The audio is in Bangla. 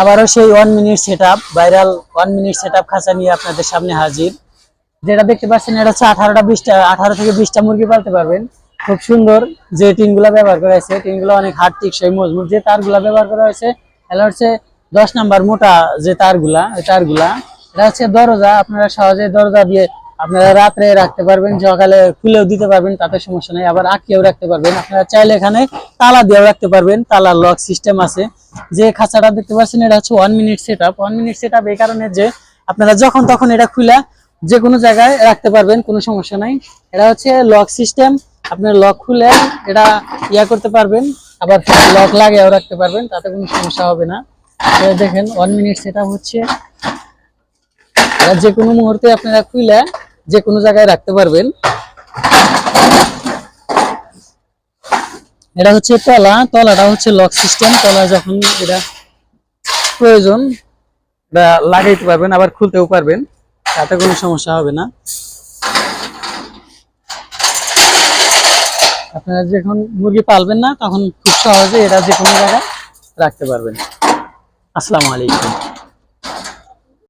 আবারও সেই 1 minute setup viral 1 minute setup খাঁচা নিয়ে আপনাদের সামনে হাজির। যেটা দেখতে পাচ্ছেন এটা হচ্ছে 18 থেকে 20টা মুরগি পালতে পারবেন। খুব সুন্দর যে টিনগুলো ব্যবহার করা হয়েছে, টিনগুলো অনেক হার্ড টিকসই মজবুত। যে তারগুলা ব্যবহার করা হয়েছে এটা হচ্ছে 10 নাম্বার মোটা যে তারগুলা, এটা হচ্ছে দরজা। আপনারা সহজে দরজা দিয়ে আপনারা রাত্রে রাখতে পারবেন, সকালে খুলেও দিতে পারবেন, তাতে সমস্যা নেই। আবার আটকেও রাখতে পারবেন। আপনারা চাইলে এখানে তালা দিয়েও রাখতে পারবেন, তালার লক সিস্টেম আছে। যে খাঁচাটা দেখতে পাচ্ছেন এটা হচ্ছে 1 মিনিট সেটআপ। 1 মিনিট সেটআপ এই কারণে যে আপনারা যখন তখন এটা খুলে যে কোনো জায়গায় রাখতে পারবেন, কোনো সমস্যা নাই। এটা হচ্ছে লক সিস্টেম, আপনার লক খুলে এটা করতে পারবেন, আবার লক লাগিয়েও রাখতে পারবেন, তাতে কোনো সমস্যা হবে না। দেখেন 1 মিনিট সেটআপ হচ্ছে যে কোনো মুহূর্তে আপনারা খুলে যে কোনো জায়গায় রাখতে পারবেন। এটা হচ্ছে তলাটা হচ্ছে লক সিস্টেম। তলা যখন এটা প্রয়োজন এটা লাগাইতে পারবেন, আবার খুলতেও পারবেন, তাতে কোনো সমস্যা হবে না। আপনারা যখন মুরগি পালবেন না তখন খুব সহজে এটা যে কোনো জায়গায় রাখতে পারবেন। আসসালামু আলাইকুম।